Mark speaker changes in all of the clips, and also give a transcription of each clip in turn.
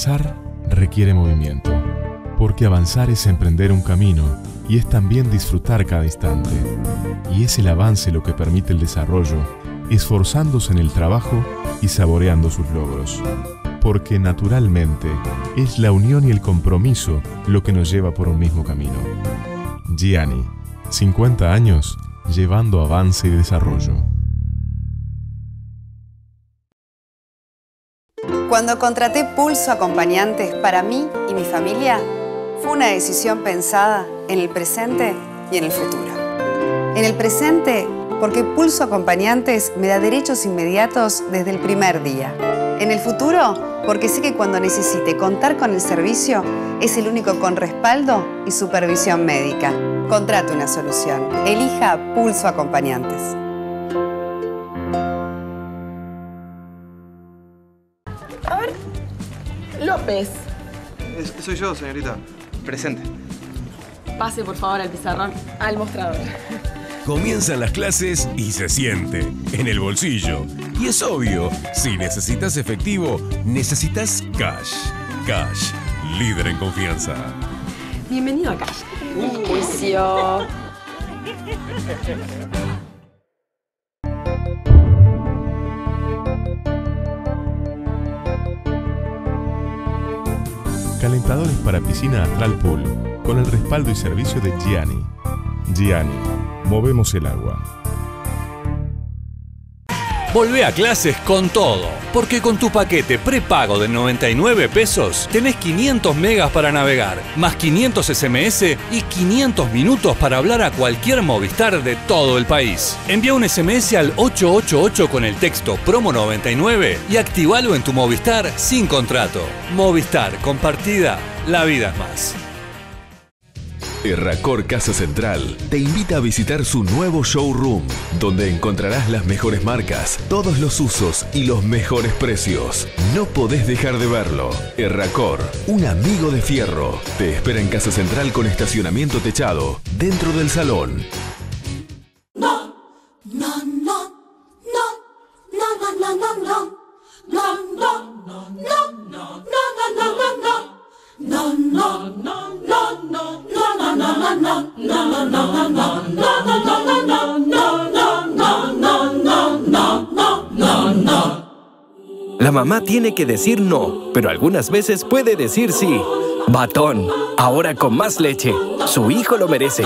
Speaker 1: Avanzar requiere movimiento, porque avanzar es emprender un camino y es también disfrutar cada instante. Y es el avance lo que permite el desarrollo, esforzándose en el trabajo y saboreando sus logros. Porque naturalmente es la unión y el compromiso lo que nos lleva por un mismo camino. Gianni, 50 años llevando avance y desarrollo.
Speaker 2: Cuando contraté Pulso Acompañantes para mí y mi familia, fue una decisión pensada en el presente y en el futuro. En el presente, porque Pulso Acompañantes me da derechos inmediatos desde el primer día. En el futuro, porque sé que cuando necesite contar con el servicio, es el único con respaldo y supervisión médica. Contrate una solución. Elija Pulso Acompañantes.
Speaker 3: A ver, López.
Speaker 4: Soy yo, señorita. Presente.
Speaker 3: Pase, por favor, al pizarrón, al mostrador.
Speaker 5: Comienzan las clases y se siente en el bolsillo. Y es obvio, si necesitas efectivo, necesitas Cash. Cash, líder en confianza.
Speaker 3: Bienvenido a Cash. Juicio.
Speaker 1: Calentadores para piscina Astral Pool, con el respaldo y servicio de Gianni. Gianni, movemos el agua.
Speaker 6: Volvé a clases con todo, porque con tu paquete prepago de 99 pesos tenés 500 megas para navegar, más 500 SMS y 500 minutos para hablar a cualquier Movistar de todo el país. Envía un SMS al 888 con el texto promo 99 y activalo en tu Movistar sin contrato. Movistar, compartida, la vida es más.
Speaker 7: Erracor Casa Central te invita a visitar su nuevo showroom, donde encontrarás las mejores marcas, todos los usos y los mejores precios. No podés dejar de verlo. Erracor, un amigo de fierro, te espera en Casa Central con estacionamiento techado, dentro del salón.
Speaker 8: La mamá tiene que decir no, pero algunas veces puede decir sí. Batón, ahora con más leche. Su hijo lo merece.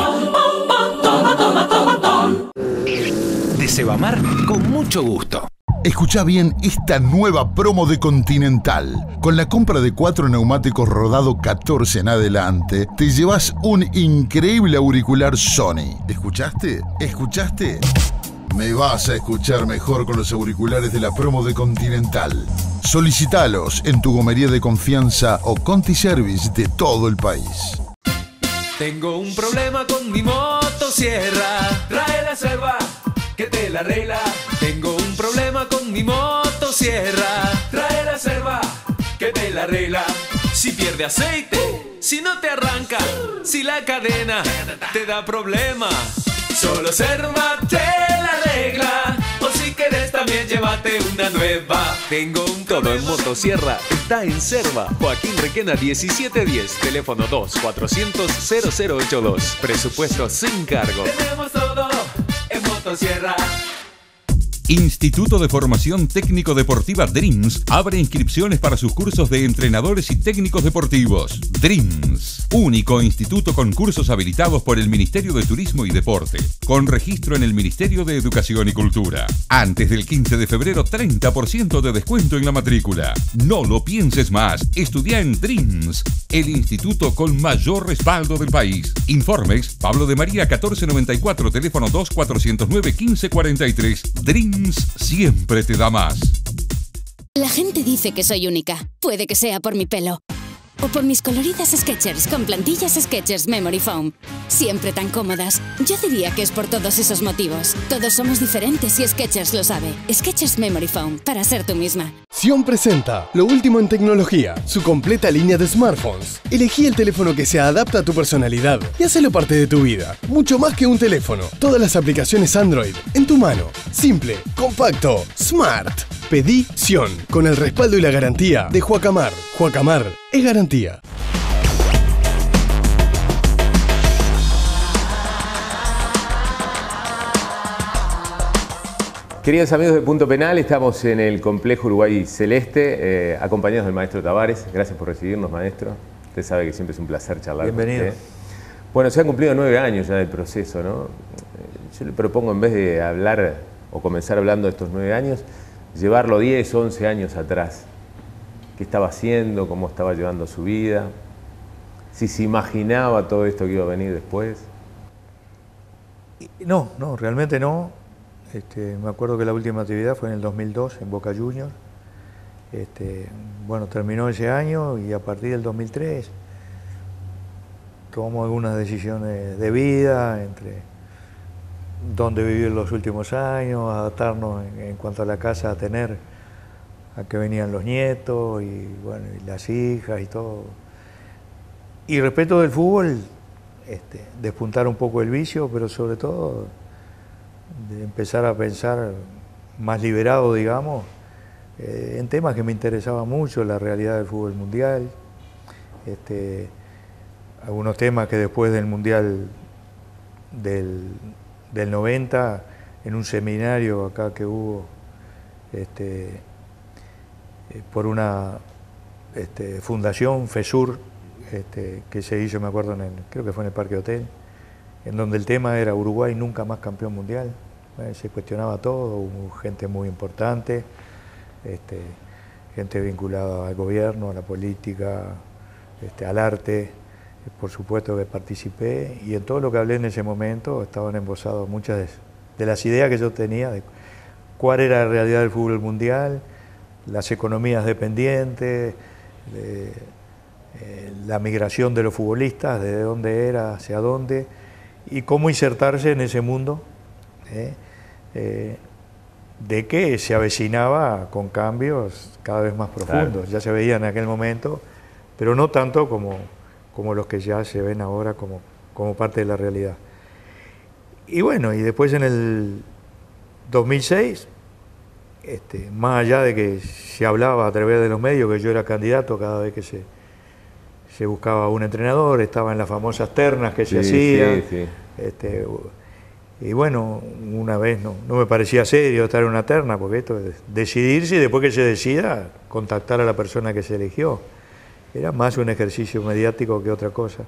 Speaker 9: De Sebamar, con mucho gusto.
Speaker 10: Escuchá bien esta nueva promo de Continental. Con la compra de 4 neumáticos rodado 14 en adelante, te llevas un increíble auricular Sony. ¿Escuchaste? ¿Escuchaste? Me vas a escuchar mejor con los auriculares de la promo de Continental. Solicitalos en tu gomería de confianza o Conti Service de todo el país.
Speaker 11: Tengo un problema con mi motosierra. Trae la selva que te la arregla. Tengo un problema con mi motosierra. Trae la selva que te la arregla. Si pierde aceite, si no te arranca, si la cadena te da problema, solo Serva te la arregla. O si querés también llévate una nueva. Tengo un
Speaker 12: Todo en motosierra está en Serva. Joaquín Requena 1710. Teléfono 2-400-0082. Presupuesto sin cargo.
Speaker 11: Tenemos todo en motosierra.
Speaker 13: Instituto de Formación Técnico Deportiva DREAMS abre inscripciones para sus cursos de entrenadores y técnicos deportivos. DREAMS, único instituto con cursos habilitados por el Ministerio de Turismo y Deporte, con registro en el Ministerio de Educación y Cultura. Antes del 15 de febrero, 30% de descuento en la matrícula. No lo pienses más. Estudia en DREAMS, el instituto con mayor respaldo del país. Informes, Pablo de María 1494, teléfono 2-409-1543. DREAMS siempre te da más.
Speaker 14: La gente dice que soy única. Puede que sea por mi pelo. O por mis coloridas Skechers con plantillas Skechers Memory Foam. Siempre tan cómodas. Yo diría que es por todos esos motivos. Todos somos diferentes y Skechers lo sabe. Skechers Memory Foam, para ser tú misma.
Speaker 15: Xion presenta lo último en tecnología, su completa línea de smartphones. Elegí el teléfono que se adapta a tu personalidad y hacelo parte de tu vida. Mucho más que un teléfono. Todas las aplicaciones Android en tu mano. Simple, compacto, smart. Pedí Xion con el respaldo y la garantía de Huacamar. Huacamar es garantía.
Speaker 16: Queridos amigos de Punto Penal, estamos en el Complejo Uruguay Celeste, acompañados del maestro Tavares. Gracias por recibirnos, maestro. Usted sabe que siempre es un placer charlar con usted. Bueno, se han cumplido 9 años ya del proceso, ¿no? Yo le propongo, en vez de hablar o comenzar hablando de estos 9 años, llevarlo 10, 11 años atrás. ¿Qué estaba haciendo? ¿Cómo estaba llevando su vida? ¿Si se imaginaba todo esto que iba a venir después?
Speaker 17: No, realmente no. Me acuerdo que la última actividad fue en el 2002 en Boca Juniors. Bueno, terminó ese año y a partir del 2003 tomamos algunas decisiones de vida, entre dónde vivir los últimos años, adaptarnos en cuanto a la casa a tener, a que venían los nietos y, bueno, y las hijas y todo. Y respecto del fútbol, despuntar un poco el vicio, pero sobre todo de empezar a pensar más liberado, digamos, en temas que me interesaban mucho, la realidad del fútbol mundial, algunos temas que después del Mundial del 90, en un seminario acá que hubo por una fundación, FESUR, que se hizo, me acuerdo, creo que fue en el Parque Hotel, en donde el tema era Uruguay nunca más campeón mundial. Se cuestionaba todo, hubo gente muy importante, gente vinculada al gobierno, a la política, al arte, por supuesto que participé, y en todo lo que hablé en ese momento estaban embosadas muchas de las ideas que yo tenía de cuál era la realidad del fútbol mundial, las economías dependientes, la migración de los futbolistas, de dónde era, hacia dónde, y cómo insertarse en ese mundo de que se avecinaba con cambios cada vez más profundos. Claro. Ya se veía en aquel momento, pero no tanto como los que ya se ven ahora como parte de la realidad. Y bueno, y después en el 2006, más allá de que se hablaba a través de los medios que yo era candidato cada vez que se buscaba un entrenador, estaba en las famosas ternas que se hacían. Sí. Y bueno, una vez no me parecía serio estar en una terna, porque esto es decidirse y después que se decida, contactar a la persona que se eligió. Era más un ejercicio mediático que otra cosa.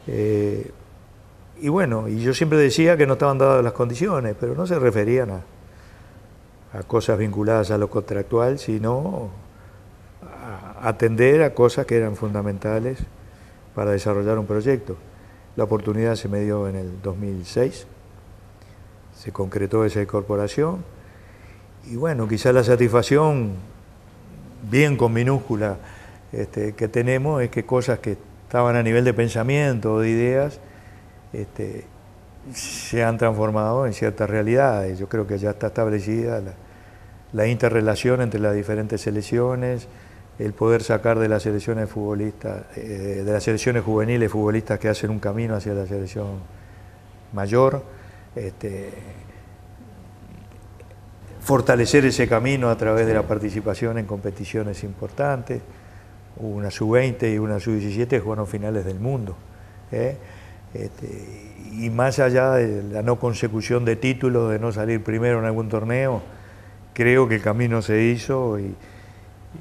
Speaker 17: Y bueno, y yo siempre decía que no estaban dadas las condiciones, pero no se referían a cosas vinculadas a lo contractual, sino a atender a cosas que eran fundamentales para desarrollar un proyecto. La oportunidad se me dio en el 2006, se concretó esa incorporación y bueno, quizás la satisfacción, bien con minúscula, que tenemos es que cosas que estaban a nivel de pensamiento o de ideas se han transformado en ciertas realidades. Yo creo que ya está establecida la interrelación entre las diferentes selecciones, el poder sacar de las selecciones futbolistas, de las selecciones juveniles futbolistas que hacen un camino hacia la selección mayor, fortalecer ese camino a través de la participación en competiciones importantes. Hubo una sub-20 y una sub-17 que jugaron finales del mundo. Y más allá de la no consecución de títulos, de no salir primero en algún torneo, creo que el camino se hizo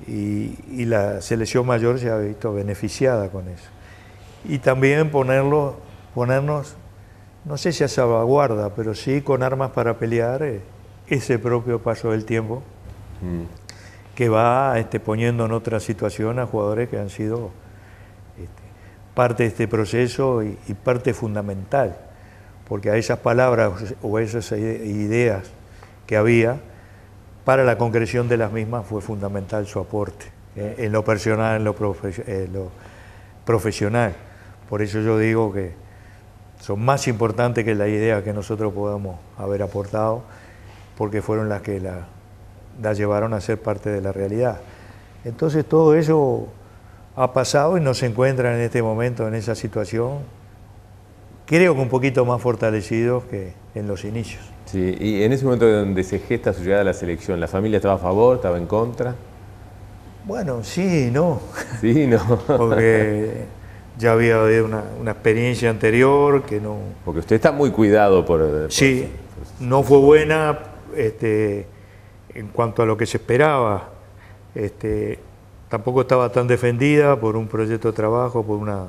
Speaker 17: y la selección mayor se ha visto beneficiada con eso. Y también ponernos, no sé si a salvaguarda, pero sí con armas para pelear ese propio paso del tiempo que va poniendo en otra situación a jugadores que han sido parte de este proceso y parte fundamental, porque a esas palabras o esas ideas que había, para la concreción de las mismas fue fundamental su aporte, en lo personal, en lo profesional. Por eso yo digo que son más importantes que la idea que nosotros podamos haber aportado, porque fueron las que la llevaron a ser parte de la realidad. Entonces todo eso ha pasado y no se encuentran en este momento en esa situación, creo que un poquito más fortalecidos que en los inicios.
Speaker 16: Sí, y en ese momento donde se gesta su llegada a la selección, ¿la familia estaba a favor, estaba en contra?
Speaker 17: Bueno, sí, no.
Speaker 16: Sí, no.
Speaker 17: Porque ya había habido una experiencia anterior que no...
Speaker 16: Porque usted está muy cuidado por
Speaker 17: sí, no fue buena en cuanto a lo que se esperaba. Tampoco estaba tan defendida por un proyecto de trabajo, por una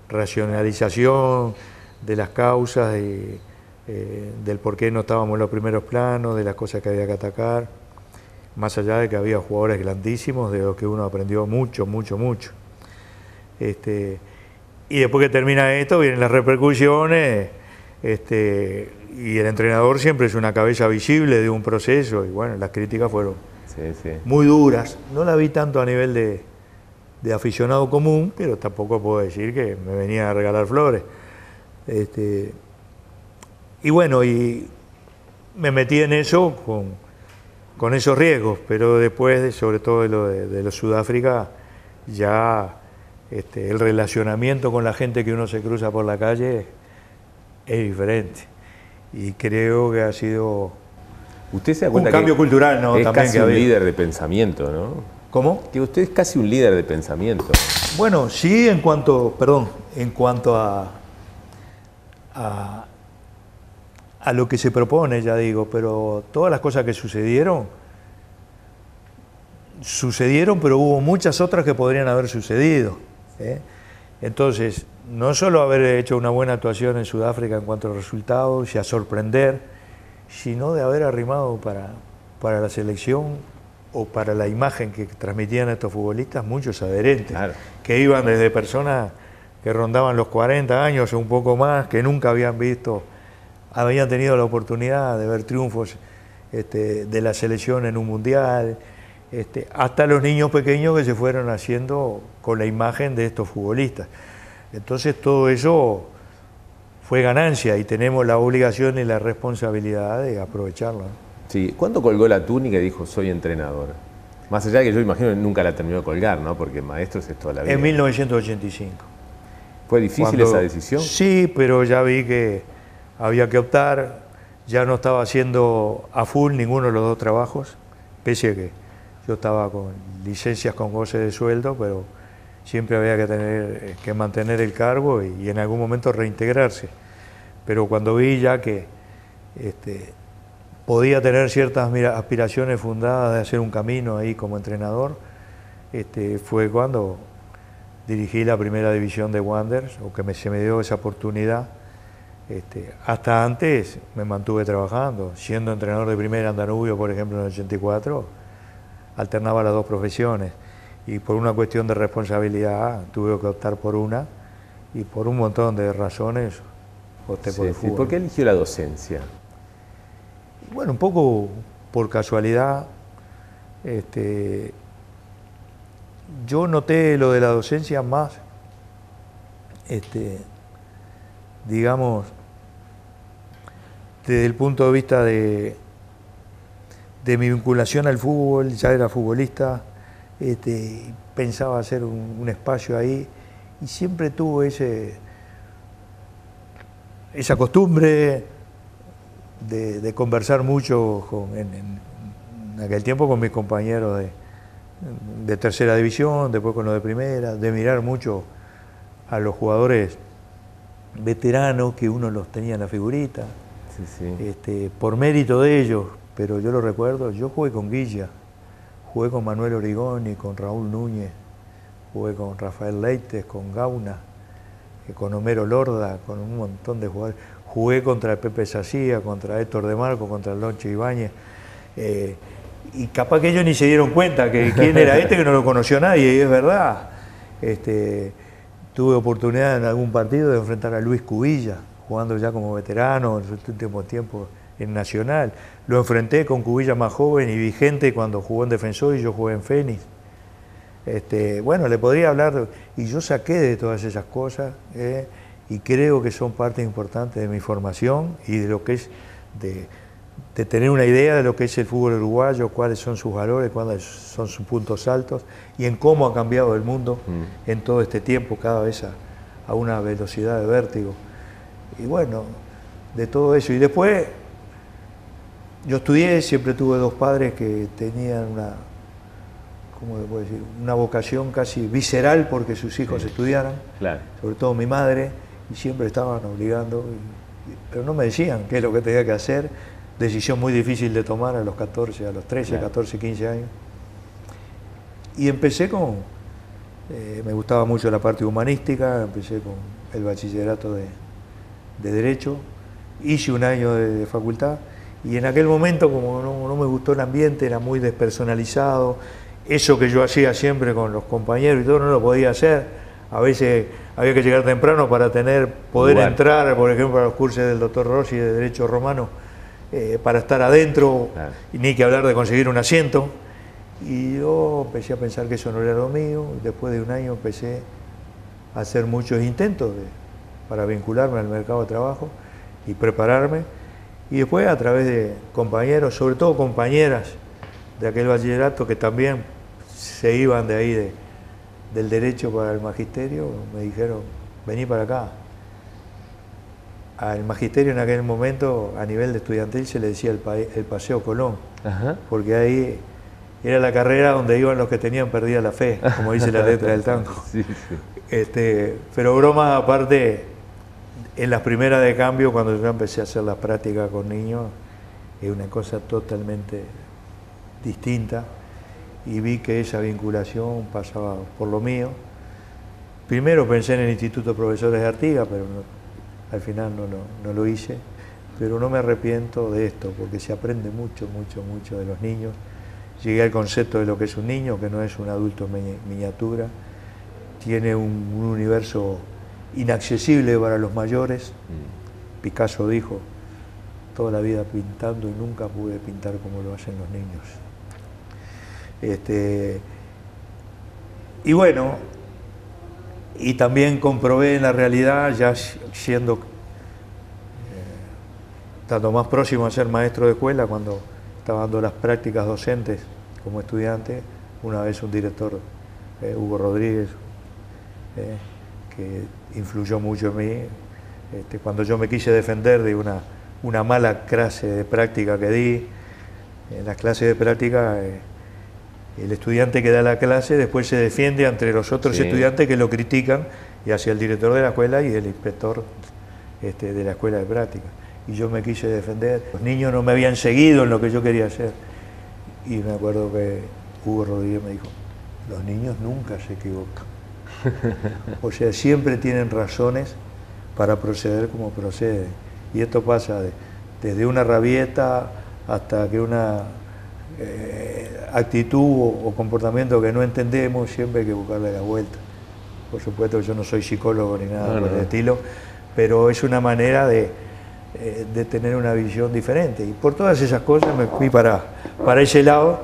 Speaker 17: racionalización de las causas, del por qué no estábamos en los primeros planos, de las cosas que había que atacar, más allá de que había jugadores grandísimos, de los que uno aprendió mucho, mucho, mucho. Y después que termina esto, vienen las repercusiones, y el entrenador siempre es una cabeza visible de un proceso, y bueno, las críticas fueron muy duras. No la vi tanto a nivel de aficionado común, pero tampoco puedo decir que me venía a regalar flores. Y bueno, y me metí en eso con esos riesgos, pero después, sobre todo de lo Sudáfrica, ya el relacionamiento con la gente que uno se cruza por la calle es diferente. Y creo que ha sido
Speaker 16: usted se da cuenta
Speaker 17: un cambio cultural, ¿no?
Speaker 16: Es
Speaker 17: También
Speaker 16: casi un líder de pensamiento, ¿no?
Speaker 17: ¿Cómo?
Speaker 16: Que usted es casi un líder de pensamiento.
Speaker 17: Bueno, sí, en cuanto a lo que se propone, ya digo, pero todas las cosas que sucedieron, pero hubo muchas otras que podrían haber sucedido. Entonces, no solo haber hecho una buena actuación en Sudáfrica en cuanto a resultados y a sorprender, sino de haber arrimado para la selección o para la imagen que transmitían estos futbolistas muchos adherentes, claro, que iban desde personas que rondaban los 40 años o un poco más, que nunca habían tenido la oportunidad de ver triunfos de la selección en un mundial, hasta los niños pequeños que se fueron haciendo con la imagen de estos futbolistas. Entonces todo eso fue ganancia y tenemos la obligación y la responsabilidad de aprovecharla.
Speaker 16: Sí, ¿cuándo colgó la túnica y dijo soy entrenador? Más allá de que yo imagino que nunca la terminó de colgar, ¿no? Porque maestros es toda la vida.
Speaker 17: En 1985.
Speaker 16: ¿Fue difícil esa decisión?
Speaker 17: Sí, pero ya vi que había que optar, ya no estaba haciendo a full ninguno de los dos trabajos, pese a que yo estaba con licencias con goce de sueldo, pero siempre había que mantener el cargo y en algún momento reintegrarse. Pero cuando vi ya que podía tener ciertas aspiraciones fundadas de hacer un camino ahí como entrenador, fue cuando dirigí la primera división de Wanderers, o que se me dio esa oportunidad. Hasta antes me mantuve trabajando, siendo entrenador de primera en Danubio, por ejemplo, en el 84, alternaba las dos profesiones y por una cuestión de responsabilidad tuve que optar por una y por un montón de razones opté por el fútbol.
Speaker 16: ¿Por qué eligió la docencia?
Speaker 17: Bueno, un poco por casualidad. Yo noté lo de la docencia más, digamos, desde el punto de vista de mi vinculación al fútbol. Ya era futbolista, pensaba hacer un espacio ahí y siempre tuve esa costumbre de conversar mucho en aquel tiempo con mis compañeros de tercera división, después con los de primera, de mirar mucho a los jugadores veteranos que uno los tenía en la figurita, por mérito de ellos, pero yo lo recuerdo, yo jugué con Guilla, jugué con Manuel Origoni, con Raúl Núñez, jugué con Rafael Leites, con Gauna, con Homero Lorda, con un montón de jugadores. Jugué contra el Pepe Sacía, contra Héctor de Marco, contra el Lonche Ibáñez. Y capaz que ellos ni se dieron cuenta que quién era que no lo conoció nadie, y es verdad. Tuve oportunidad en algún partido de enfrentar a Luis Cubilla, jugando ya como veterano en su último tiempo en Nacional. Lo enfrenté con Cubilla más joven y vigente cuando jugó en Defensor y yo jugué en Fénix. Bueno, le podría hablar, y yo saqué de todas esas cosas, y creo que son parte importante de mi formación y de lo que es tener una idea de lo que es el fútbol uruguayo, cuáles son sus valores, cuáles son sus puntos altos y en cómo ha cambiado el mundo en todo este tiempo, cada vez a una velocidad de vértigo. Y bueno, de todo eso. Y después yo estudié, siempre tuve dos padres que tenían ¿cómo se puede decir? Una vocación casi visceral porque sus hijos estudiaran, sobre todo mi madre, y siempre estaban obligando, pero no me decían qué es lo que tenía que hacer. Decisión muy difícil de tomar a los 14, a los 13, 14, 15 años. Y empecé me gustaba mucho la parte humanística, empecé con el bachillerato de Derecho, hice un año de facultad, y en aquel momento, como no me gustó el ambiente, era muy despersonalizado, eso que yo hacía siempre con los compañeros y todo, no lo podía hacer. A veces había que llegar temprano para poder entrar, por ejemplo, a los cursos del doctor Rossi de Derecho Romano, para estar adentro, y ni que hablar de conseguir un asiento. Y yo empecé a pensar que eso no era lo mío, y después de un año empecé a hacer muchos intentos para vincularme al mercado de trabajo y prepararme, y después a través de compañeros, sobre todo compañeras de aquel bachillerato que también se iban de ahí del derecho para el magisterio, me dijeron, vení para acá. Al magisterio en aquel momento, a nivel de estudiantil, se le decía el Paseo Colón, porque ahí era la carrera donde iban los que tenían perdida la fe, como dice la letra del tango. Pero broma aparte, en las primeras de cambio, cuando yo empecé a hacer las prácticas con niños, es una cosa totalmente distinta, y vi que esa vinculación pasaba por lo mío. Primero pensé en el Instituto de Profesores de Artigas, pero al final no lo hice, pero no me arrepiento de esto, porque se aprende mucho, mucho, mucho de los niños. Llegué al concepto de lo que es un niño, que no es un adulto miniatura, tiene un universo inaccesible para los mayores. Picasso dijo, toda la vida pintando y nunca pude pintar como lo hacen los niños. Y bueno, y también comprobé en la realidad, ya siendo tanto más próximo a ser maestro de escuela, cuando estaba dando las prácticas docentes como estudiante, una vez un director, Hugo Rodríguez, que influyó mucho en mí, cuando yo me quise defender de una mala clase de práctica que di. En las clases de práctica, el estudiante que da la clase después se defiende ante los otros estudiantes que lo critican, y hacia el director de la escuela y el inspector de la escuela de práctica. Y yo me quise defender. Los niños no me habían seguido en lo que yo quería hacer. Y me acuerdo que Hugo Rodríguez me dijo, los niños nunca se equivocan. O sea, siempre tienen razones para proceder como proceden. Y esto pasa desde una rabieta hasta que una actitud o comportamiento que no entendemos, siempre hay que buscarle la vuelta. Por supuesto, yo no soy psicólogo ni nada por el estilo, pero es una manera de tener una visión diferente. Y por todas esas cosas me fui para ese lado,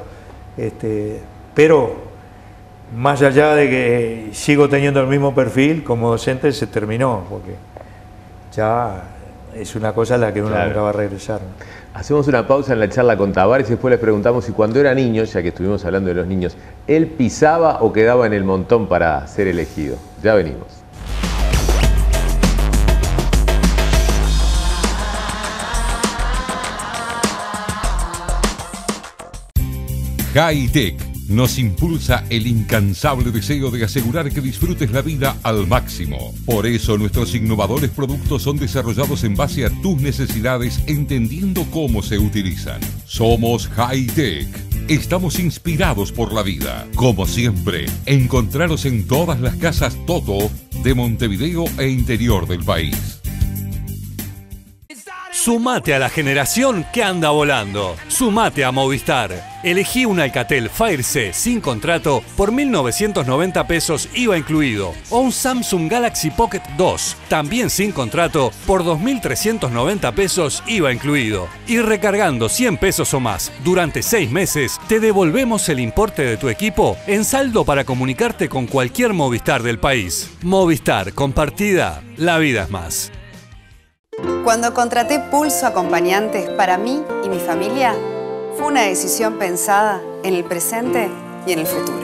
Speaker 17: pero más allá de que sigo teniendo el mismo perfil, como docente se terminó, porque ya es una cosa a la que uno nunca va a regresar.
Speaker 16: Hacemos una pausa en la charla con Tavares y después les preguntamos si cuando era niño, ya que estuvimos hablando de los niños, ¿él pisaba o quedaba en el montón para ser elegido? Ya venimos.
Speaker 13: Hi-Tech nos impulsa el incansable deseo de asegurar que disfrutes la vida al máximo. Por eso nuestros innovadores productos son desarrollados en base a tus necesidades, entendiendo cómo se utilizan. Somos Hi-Tech. Estamos inspirados por la vida. Como siempre, encontraros en todas las casas Toto de Montevideo e interior del país.
Speaker 6: Sumate a la generación que anda volando. Sumate a Movistar. Elegí un Alcatel Fire C sin contrato por 1.990 pesos IVA incluido. O un Samsung Galaxy Pocket 2, también sin contrato, por 2.390 pesos IVA incluido. Y recargando 100 pesos o más durante 6 meses, te devolvemos el importe de tu equipo en saldo para comunicarte con cualquier Movistar del país. Movistar, compartida, la vida es más.
Speaker 2: Cuando contraté Pulso Acompañantes para mí y mi familia, fue una decisión pensada en el presente y en el futuro.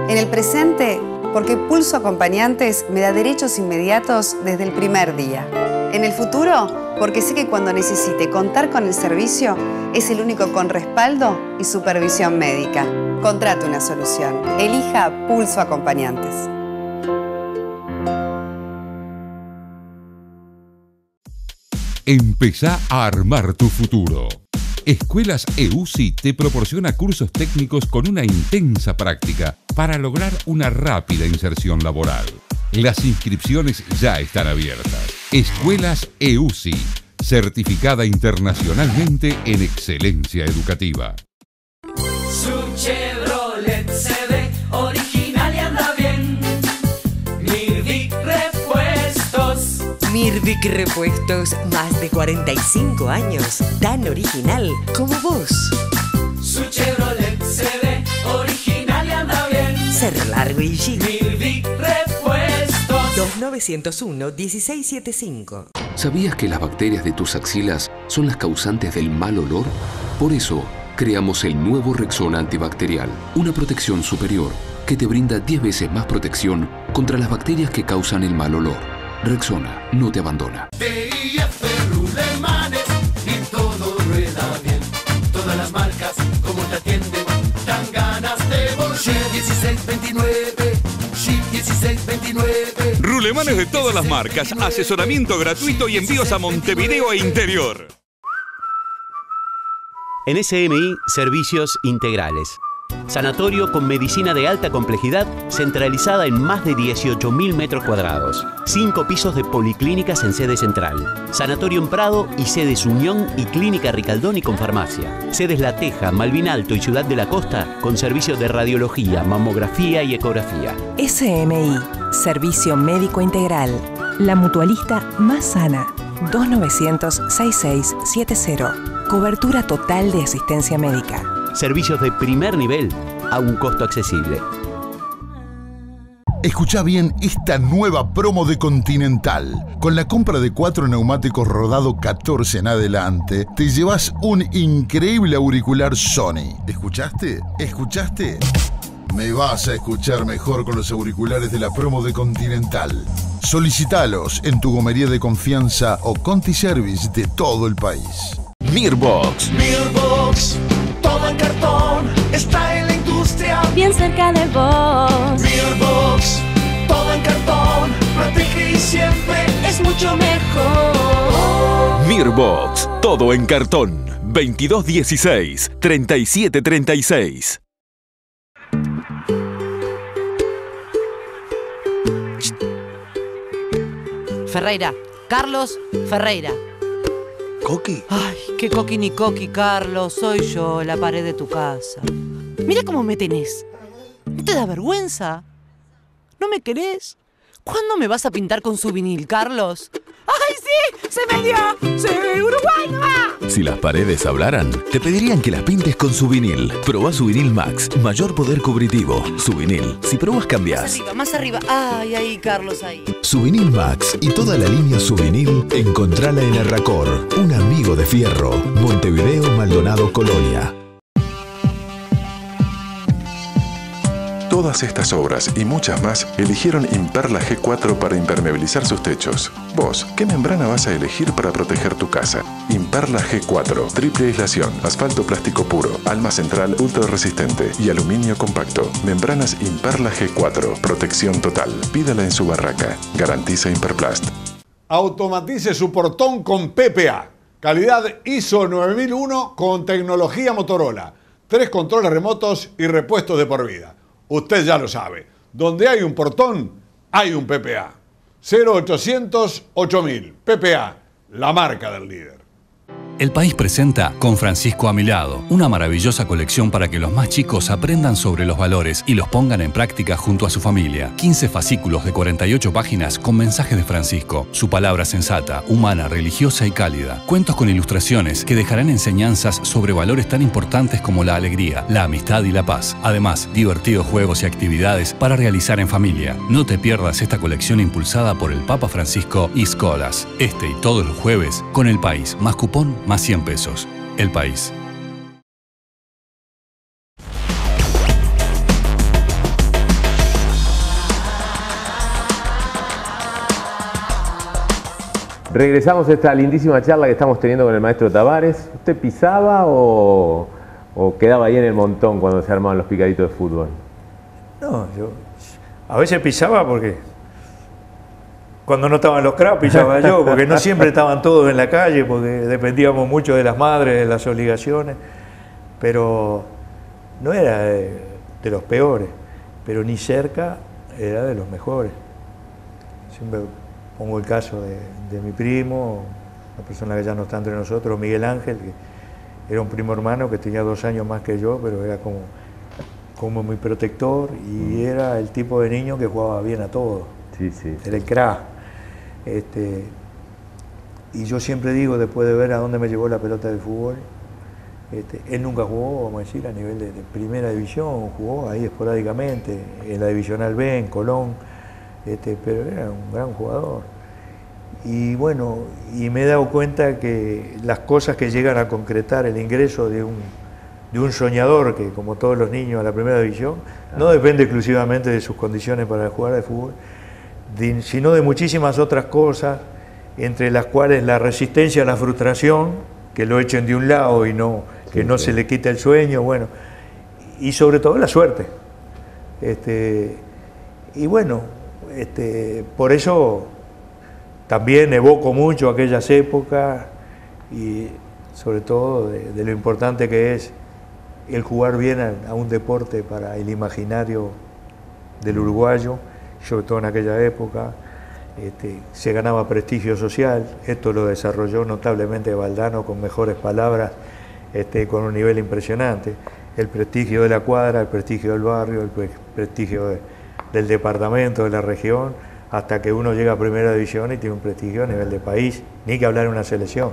Speaker 2: En el presente, porque Pulso Acompañantes me da derechos inmediatos desde el primer día. En el futuro, porque sé que cuando necesite contar con el servicio, es el único con respaldo y supervisión médica. Contrate una solución. Elija Pulso Acompañantes.
Speaker 13: Empezá a armar tu futuro. Escuelas EUSI te proporciona cursos técnicos con una intensa práctica para lograr una rápida inserción laboral. Las inscripciones ya están abiertas. Escuelas EUSI, certificada internacionalmente en excelencia educativa.
Speaker 11: Su Chevrolet se ve original y anda bien. Mirvic Repuestos.
Speaker 18: Mirvic Repuestos, más de 45 años, tan original como vos.
Speaker 11: Su Chevrolet se ve original y anda bien.
Speaker 18: Cerro Largo y G.
Speaker 11: Mirvic Repuestos.
Speaker 18: 2901-1675.
Speaker 19: ¿Sabías que las bacterias de tus axilas son las causantes del mal olor? Por eso, creamos el nuevo Rexona antibacterial, una protección superior que te brinda 10 veces más protección contra las bacterias que causan el mal olor. Rexona no te abandona.
Speaker 11: DIF Rulemanes y todo rueda bien. Todas las marcas como te atienden dan ganas de volver. 1629, Jeep 1629.
Speaker 6: Rulemanes de todas las marcas, asesoramiento gratuito y envíos a Montevideo e interior.
Speaker 20: En SMI, servicios integrales. Sanatorio con medicina de alta complejidad centralizada en más de 18.000 metros cuadrados. 5 pisos de policlínicas en sede central. Sanatorio en Prado y sedes Unión y Clínica Ricaldoni con farmacia. Sedes La Teja, Malvin Alto y Ciudad de la Costa con servicios de radiología, mamografía y ecografía.
Speaker 21: SMI, Servicio Médico Integral. La mutualista más sana. 2900-6670. Cobertura total de asistencia médica.
Speaker 20: Servicios de primer nivel a un costo accesible.
Speaker 10: Escuchá bien esta nueva promo de Continental. Con la compra de 4 neumáticos rodado 14 en adelante, te llevas un increíble auricular Sony. ¿Escuchaste? ¿Escuchaste? Me vas a escuchar mejor con los auriculares de la promo de Continental. Solicitalos en tu gomería de confianza o Conti Service de todo el país.
Speaker 7: Mirbox.
Speaker 11: Mirbox, todo en cartón, está en la industria.
Speaker 22: Bien cerca de vos.
Speaker 11: Mirbox, todo en cartón, protege y siempre es mucho mejor.
Speaker 7: Mirbox, todo en cartón. 2216-3736.
Speaker 23: Ferreira, Carlos Ferreira.
Speaker 24: ¿Coqui?
Speaker 23: Ay, qué coqui ni coqui, Carlos. Soy yo, la pared de tu casa. Mira cómo me tenés. ¿No te da vergüenza? ¿No me querés? ¿Cuándo me vas a pintar con su vinil, Carlos? ¡Ay, sí! ¡Se me dio! ¡Sí! ¡Uruguay no va!
Speaker 7: Si las paredes hablaran, te pedirían que las pintes con Suvinil. Probá Suvinil Max, mayor poder cubritivo. Suvinil, si probás cambiás.
Speaker 23: Más arriba. Ay, ahí, Carlos, ahí.
Speaker 7: Suvinil Max y toda la línea Suvinil, encontrala en Erracor, un amigo de fierro. Montevideo, Maldonado, Colonia.
Speaker 25: Todas estas obras y muchas más eligieron Imperla G4 para impermeabilizar sus techos. Vos, ¿qué membrana vas a elegir para proteger tu casa? Imperla G4, triple aislación, asfalto plástico puro, alma central ultra resistente y aluminio compacto. Membranas Imperla G4, protección total. Pídala en su barraca. Garantiza Imperplast.
Speaker 26: Automatice su portón con PPA. Calidad ISO 9001 con tecnología Motorola. 3 controles remotos y repuestos de por vida. Usted ya lo sabe. Donde hay un portón, hay un PPA. 0800 8000. PPA, la marca del líder.
Speaker 6: El País presenta Con Francisco a mi lado, una maravillosa colección para que los más chicos aprendan sobre los valores y los pongan en práctica junto a su familia. 15 fascículos de 48 páginas con mensajes de Francisco, su palabra sensata, humana, religiosa y cálida. Cuentos con ilustraciones que dejarán enseñanzas sobre valores tan importantes como la alegría, la amistad y la paz. Además, divertidos juegos y actividades para realizar en familia. No te pierdas esta colección impulsada por el Papa Francisco y Escolas. Este y todos los jueves con El País, más cupón, más 100 pesos. El País.
Speaker 16: Regresamos a esta lindísima charla que estamos teniendo con el maestro Tavares. ¿Usted pisaba o quedaba ahí en el montón cuando se armaban los picaditos de fútbol?
Speaker 17: No, yo a veces pisaba porque cuando no estaban los cracks pisaba yo, porque no siempre estaban todos en la calle, porque dependíamos mucho de las madres, de las obligaciones, pero no era de los peores, pero ni cerca era de los mejores. Siempre pongo el caso de mi primo, la persona que ya no está entre nosotros, Miguel Ángel, que era un primo hermano que tenía 2 años más que yo, pero era como mi protector y era el tipo de niño que jugaba bien a todo.
Speaker 16: Sí, sí.
Speaker 17: Era el crack. Y yo siempre digo, después de ver a dónde me llevó la pelota de fútbol, él nunca jugó, vamos a decir, a nivel de primera división, jugó ahí esporádicamente, en la Divisional B, en Colón, pero era un gran jugador. Y bueno, y me he dado cuenta que las cosas que llegan a concretar el ingreso de un soñador, que como todos los niños a la primera división, no depende exclusivamente de sus condiciones para jugar al fútbol, sino de muchísimas otras cosas, entre las cuales la resistencia a la frustración, que lo echen de un lado y no, que no se le quite el sueño, bueno, y sobre todo la suerte. Y bueno, por eso también evoco mucho aquellas épocas y sobre todo de lo importante que es el jugar bien a un deporte para el imaginario del uruguayo, sobre todo en aquella época. Se ganaba prestigio social, esto lo desarrolló notablemente Valdano con mejores palabras, con un nivel impresionante. El prestigio de la cuadra, el prestigio del barrio, el prestigio del departamento, de la región, hasta que uno llega a primera división y tiene un prestigio a nivel de país, ni que hablar de una selección.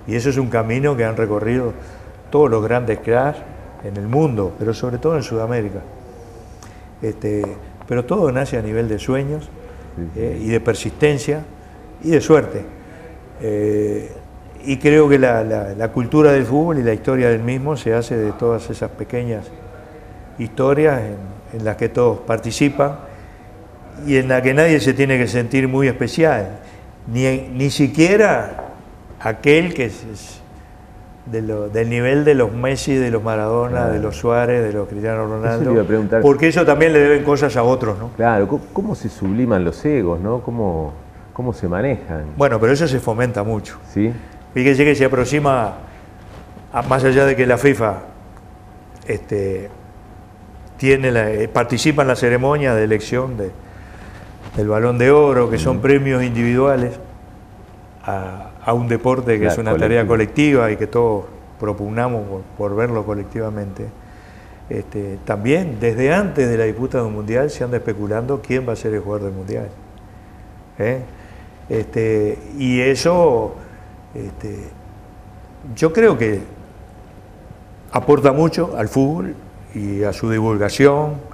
Speaker 17: Y eso es un camino que han recorrido todos los grandes cracks en el mundo, pero sobre todo en Sudamérica. Pero todo nace a nivel de sueños y de persistencia y de suerte. Y creo que la cultura del fútbol y la historia del mismo se hace de todas esas pequeñas historias en las que todos participan y en la que nadie se tiene que sentir muy especial, ni siquiera aquel que es del nivel de los Messi, de los Maradona, de los Suárez, de los Cristiano Ronaldo, porque eso también le deben cosas a otros, ¿no?
Speaker 16: Claro, ¿cómo se subliman los egos, no? ¿Cómo se manejan?
Speaker 17: Bueno, pero eso se fomenta mucho.
Speaker 16: ¿Sí?
Speaker 17: Fíjese que se aproxima, más allá de que la FIFA participa en la ceremonia de elección del Balón de Oro, que son premios individuales a un deporte que es una tarea colectiva y que todos propugnamos por verlo colectivamente. También desde antes de la disputa de un mundial se anda especulando quién va a ser el jugador del mundial. Y eso yo creo que aporta mucho al fútbol y a su divulgación,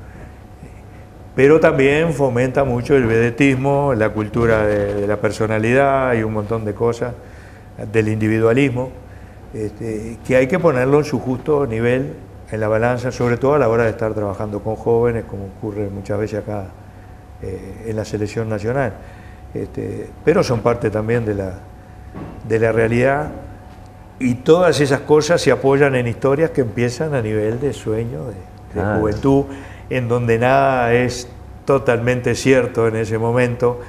Speaker 17: pero también fomenta mucho el vedetismo, la cultura de la personalidad y un montón de cosas, del individualismo, que hay que ponerlo en su justo nivel en la balanza, sobre todo a la hora de estar trabajando con jóvenes, como ocurre muchas veces acá en la selección nacional. Pero son parte también de la realidad, y todas esas cosas se apoyan en historias que empiezan a nivel de sueño, de juventud, en donde nada es totalmente cierto en ese momento,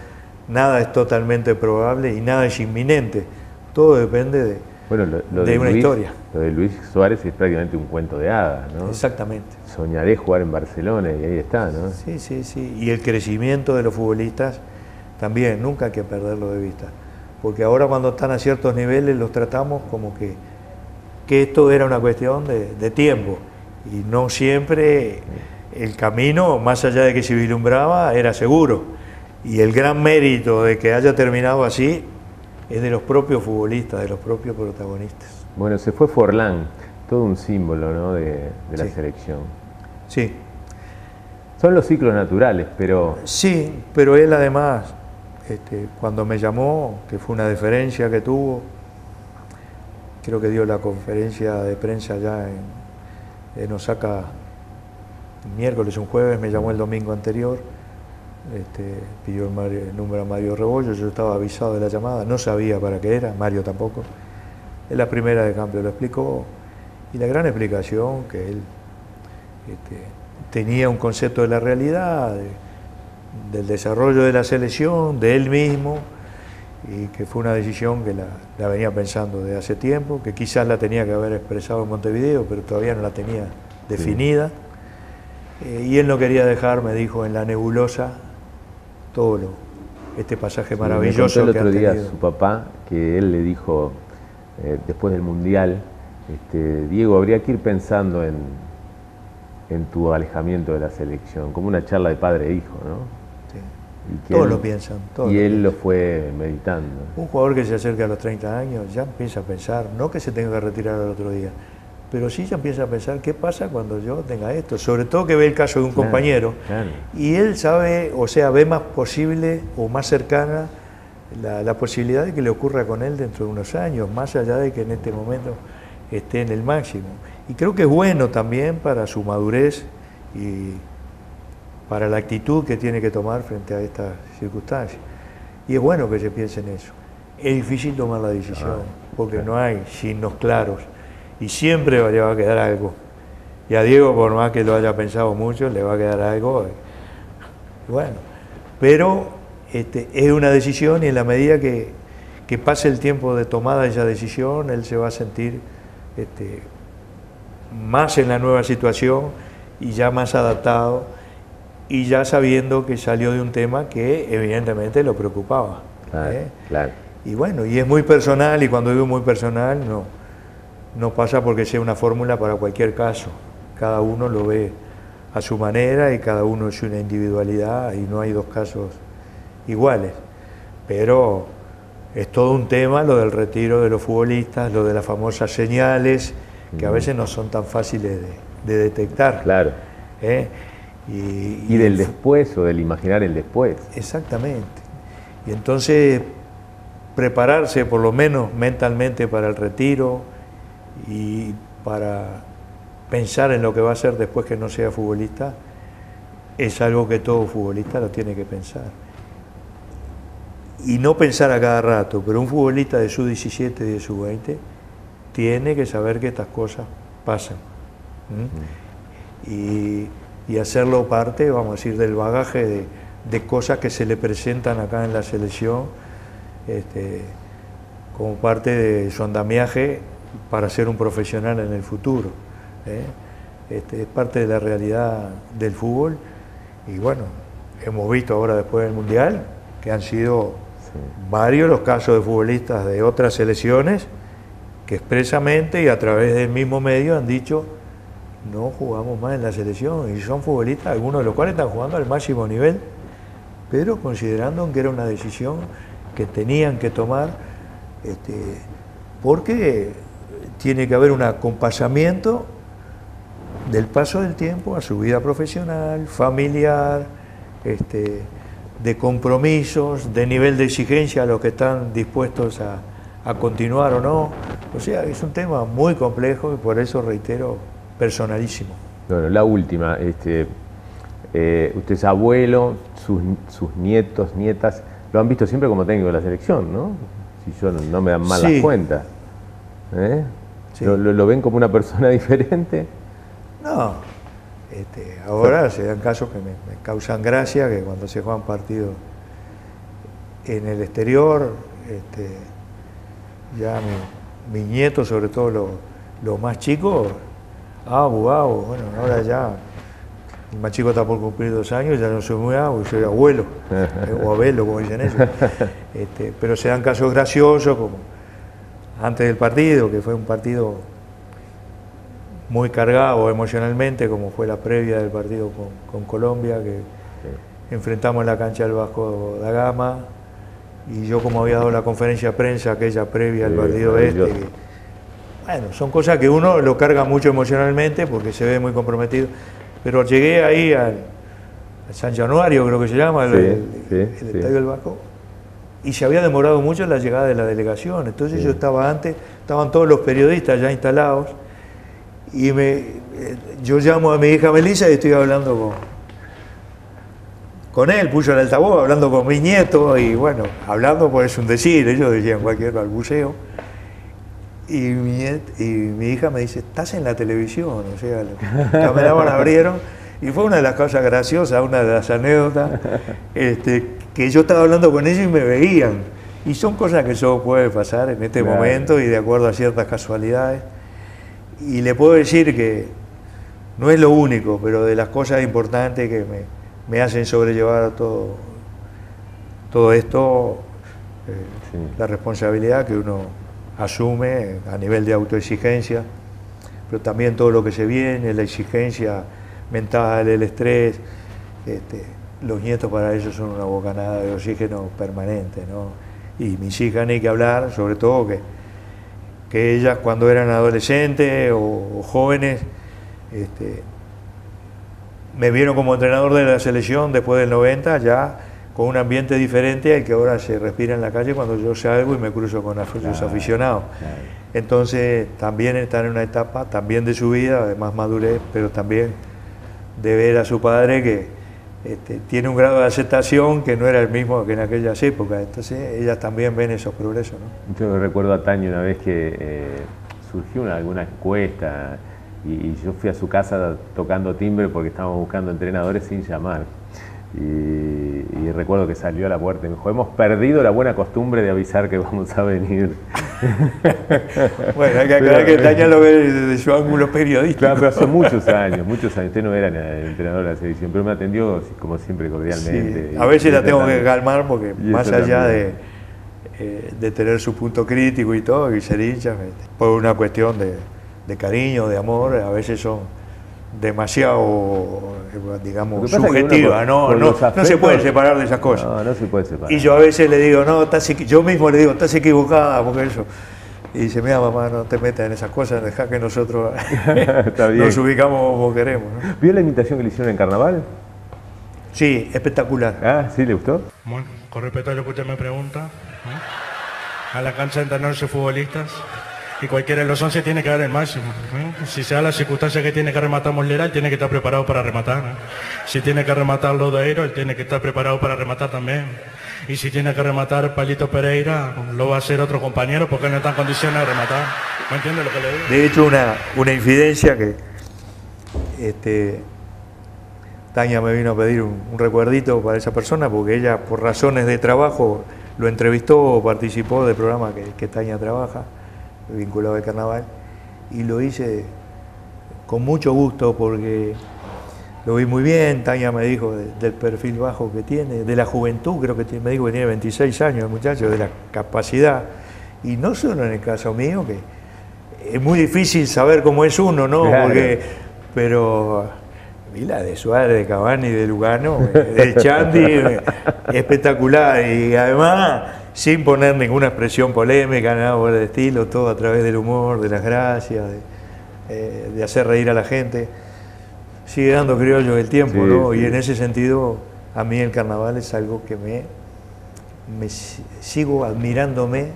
Speaker 17: nada es totalmente probable y nada es inminente. Todo depende de una historia.
Speaker 16: Lo de Luis Suárez es prácticamente un cuento de hadas, ¿no?
Speaker 17: Exactamente.
Speaker 16: Soñaré jugar en Barcelona y ahí está, ¿no?
Speaker 17: Sí, sí, sí. Y el crecimiento de los futbolistas también, nunca hay que perderlo de vista. porque ahora cuando están a ciertos niveles los tratamos como que esto era una cuestión de tiempo, y no siempre el camino, más allá de que se vislumbraba, era seguro. Y el gran mérito de que haya terminado así es de los propios futbolistas, de los propios protagonistas.
Speaker 16: Bueno, se fue Forlán, todo un símbolo, ¿no?, de la selección.
Speaker 17: Sí.
Speaker 16: Son los ciclos naturales, pero...
Speaker 17: Sí, pero él además, cuando me llamó, que fue una deferencia que tuvo, creo que dio la conferencia de prensa ya en Osaka miércoles, un jueves, me llamó el domingo anterior, pidió el número a Mario Rebollo, yo estaba avisado de la llamada, no sabía para qué era, Mario tampoco. En la primera de cambio lo explicó, y la gran explicación que él tenía un concepto de la realidad, del desarrollo de la selección, de él mismo, y que fue una decisión que la venía pensando desde hace tiempo, que quizás la tenía que haber expresado en Montevideo, pero todavía no la tenía definida. Y él no quería dejar, me dijo, en la nebulosa todo este pasaje maravilloso
Speaker 16: me contó
Speaker 17: que
Speaker 16: el otro día
Speaker 17: tenido.
Speaker 16: su papá, que él le dijo, después del Mundial, Diego, habría que ir pensando en tu alejamiento de la selección, como una charla de padre e hijo, ¿no?
Speaker 17: Todos lo piensan.
Speaker 16: Y él lo fue meditando.
Speaker 17: Un jugador que se acerca a los 30 años ya empieza a pensar, no que se tenga que retirar al otro día, pero sí ya empieza a pensar qué pasa cuando yo tenga esto. Sobre todo que ve el caso de un compañero.
Speaker 16: Claro.
Speaker 17: Y él sabe, o sea, ve más posible o más cercana la posibilidad de que le ocurra con él dentro de unos años, más allá de que en este momento esté en el máximo. Y creo que es bueno también para su madurez y para la actitud que tiene que tomar frente a estas circunstancias. Y es bueno que se piense en eso. Es difícil tomar la decisión, porque no hay signos claros, y siempre le va a quedar algo. Y a Diego, por más que lo haya pensado mucho, le va a quedar algo. Bueno, pero es una decisión, y en la medida que pase el tiempo de tomada esa decisión, él se va a sentir más en la nueva situación y ya más adaptado, y ya sabiendo que salió de un tema que evidentemente lo preocupaba.
Speaker 16: Claro.
Speaker 17: Y bueno, y es muy personal, y cuando digo muy personal, no pasa porque sea una fórmula para cualquier caso. Cada uno lo ve a su manera y cada uno es una individualidad, y no hay dos casos iguales. Pero es todo un tema lo del retiro de los futbolistas, lo de las famosas señales, que a veces no son tan fáciles de detectar.
Speaker 16: Claro. Y del después, o del imaginar el después.
Speaker 17: Exactamente. Y entonces prepararse por lo menos mentalmente para el retiro y para pensar en lo que va a hacer después que no sea futbolista, es algo que todo futbolista lo tiene que pensar. Y no pensar a cada rato, pero un futbolista de sub-17 y de sub-20 tiene que saber que estas cosas pasan. Y hacerlo parte, vamos a decir, del bagaje de cosas que se le presentan acá en la selección, como parte de su andamiaje para ser un profesional en el futuro. Es parte de la realidad del fútbol, y bueno, hemos visto ahora después del Mundial que han sido varios los casos de futbolistas de otras selecciones que expresamente y a través del mismo medio han dicho: no jugamos más en la selección, y son futbolistas, algunos de los cuales están jugando al máximo nivel, pero considerando que era una decisión que tenían que tomar, porque tiene que haber un acompasamiento del paso del tiempo a su vida profesional, familiar, de compromisos, de nivel de exigencia a los que están dispuestos a continuar o no. O sea, es un tema muy complejo, y por eso reitero, personalísimo.
Speaker 16: Bueno, la última, usted es abuelo, sus nietos, nietas, lo han visto siempre como técnico de la selección, ¿no? Si yo no me dan mal las cuentas.
Speaker 17: Sí.
Speaker 16: ¿Lo ven como una persona diferente?
Speaker 17: No, ahora se dan casos que me causan gracia, que cuando se juegan partidos en el exterior, ya mis nietos, sobre todo los más chicos, bueno, ahora ya El más chico está por cumplir 2 años, ya no soy muy porque soy abuelo, o abuelo, como dicen ellos. Pero se dan casos graciosos, como antes del partido, que fue un partido muy cargado emocionalmente, como fue la previa del partido con Colombia, que enfrentamos en la cancha del Vasco da Gama, y yo como había dado la conferencia de prensa aquella previa al partido bueno, son cosas que uno lo carga mucho emocionalmente porque se ve muy comprometido. Pero llegué ahí al San Januario, creo que se llama, el Estadio del Vasco, y se había demorado mucho la llegada de la delegación. Entonces yo estaba antes, estaban todos los periodistas ya instalados, y yo llamo a mi hija Melissa y estoy hablando con él, puso el altavoz, hablando con mi nieto, y bueno, hablando pues es un decir, ellos decían cualquier balbuceo. Y mi hija me dice, estás en la televisión, o sea, la cámara abrieron, y fue una de las cosas graciosas, una de las anécdotas, que yo estaba hablando con ellos y me veían. Y son cosas que solo puede pasar en este momento y de acuerdo a ciertas casualidades. Y le puedo decir que no es lo único, pero de las cosas importantes que me hacen sobrellevar todo esto, la responsabilidad que uno asume a nivel de autoexigencia, pero también todo lo que se viene, la exigencia mental, el estrés. Los nietos para ellos son una bocanada de oxígeno permanente, ¿no? Y mis hijas, ni que hablar, sobre todo que ellas cuando eran adolescentes o jóvenes, me vieron como entrenador de la selección después del 90, ya con un ambiente diferente al que ahora se respira en la calle cuando yo salgo y me cruzo con los aficionados. Entonces también están en una etapa también de su vida, de más madurez, pero también de ver a su padre que tiene un grado de aceptación que no era el mismo que en aquellas épocas. Entonces ellas también ven esos progresos, ¿no?
Speaker 16: Yo recuerdo a Taño una vez que surgió alguna encuesta y yo fui a su casa tocando timbre porque estábamos buscando entrenadores sin llamar. Y recuerdo que salió a la puerta y me dijo, hemos perdido la buena costumbre de avisar que vamos a venir.
Speaker 17: Bueno, hay que aclarar que Taña lo ve desde su ángulo periodístico.
Speaker 16: Claro, pero hace muchos años. Usted no era el entrenador de la selección, pero me atendió como siempre cordialmente.
Speaker 17: Sí, a veces la tengo que calmar porque más allá de tener su punto crítico y todo, y ser hincha, por una cuestión de cariño, de amor, a veces son demasiado, digamos, subjetiva, no se puede separar de esas cosas.
Speaker 16: No se puede separar.
Speaker 17: Y yo a veces le digo, yo mismo le digo, estás equivocada, porque eso. Y dice, mira mamá, no te metas en esas cosas, deja que nosotros nos ubicamos como queremos, ¿no?
Speaker 16: ¿Vio la invitación que le hicieron en Carnaval?
Speaker 17: Sí, espectacular.
Speaker 16: Ah, ¿sí le gustó?
Speaker 1: Bueno, con respecto a lo que usted me pregunta, a la cancha de entrenarse futbolistas, y cualquiera de los 11 tiene que dar el máximo. Si se da la circunstancia que tiene que rematar Mollera, él tiene que estar preparado para rematar. Si tiene que rematar Lodeiro, él tiene que estar preparado para rematar también. Y si tiene que rematar Palito Pereira, lo va a hacer otro compañero porque él no está en condiciones de rematar. ¿Me entiende lo que le digo?
Speaker 17: De hecho, una infidencia que Taña me vino a pedir un recuerdito para esa persona porque ella, por razones de trabajo, lo entrevistó o participó del programa que Taña trabaja, vinculado al carnaval, y lo hice con mucho gusto porque lo vi muy bien. Taña me dijo del perfil bajo que tiene, de la juventud, creo que me dijo que tiene 26 años el muchacho, de la capacidad, y no solo en el caso mío, que es muy difícil saber cómo es uno, ¿no?
Speaker 16: Claro.
Speaker 17: Pero vi la de Suárez, de Cavani, de Lugano, de Chandi, espectacular, y además sin poner ninguna expresión polémica, nada por el estilo, todo a través del humor, de las gracias, de hacer reír a la gente. Sigue dando criollo el tiempo, sí, ¿no? Sí. Y en ese sentido, a mí el carnaval es algo que me sigo admirándome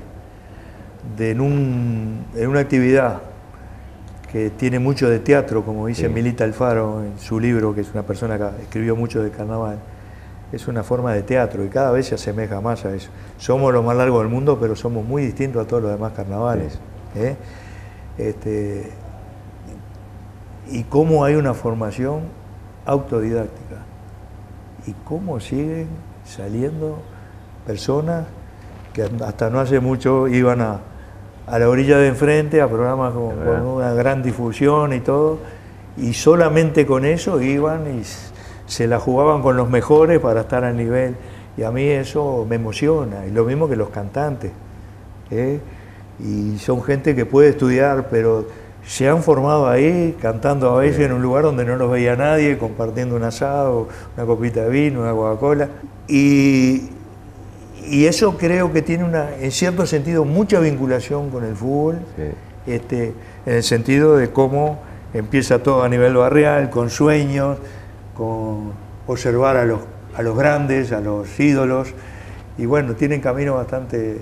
Speaker 17: en una actividad que tiene mucho de teatro, como dice Milita Alfaro en su libro, que es una persona que escribió mucho del carnaval. Es una forma de teatro y cada vez se asemeja más a eso. Somos los más largos del mundo, pero somos muy distintos a todos los demás carnavales. Y cómo hay una formación autodidáctica y cómo siguen saliendo personas que hasta no hace mucho iban a la orilla de enfrente a programas con una gran difusión y todo, y solamente con eso iban y se la jugaban con los mejores para estar al nivel. Y a mí eso me emociona, y lo mismo que los cantantes. Y son gente que puede estudiar, pero se han formado ahí, cantando a veces en un lugar donde no los veía nadie, compartiendo un asado, una copita de vino, una Coca-Cola. Y eso creo que tiene en cierto sentido mucha vinculación con el fútbol, en el sentido de cómo empieza todo a nivel barrial, con sueños, con observar a los grandes, a los ídolos, y bueno, tienen caminos bastante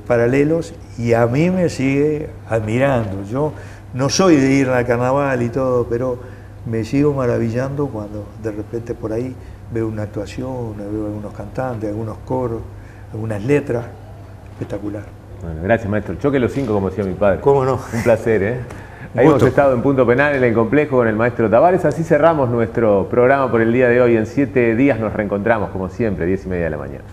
Speaker 17: paralelos, y a mí me sigue admirando. Yo no soy de ir al carnaval y todo, pero me sigo maravillando cuando de repente por ahí veo una actuación, veo algunos cantantes, algunos coros, algunas letras. Espectacular.
Speaker 16: Bueno, gracias, maestro. Choque los 5, como decía mi padre.
Speaker 17: ¿Cómo no?
Speaker 16: Un placer, ¿eh? Ahí hemos estado en Punto Penal, en el complejo, con el maestro Tavares. Así cerramos nuestro programa por el día de hoy. En 7 días nos reencontramos, como siempre, 10:30 de la mañana.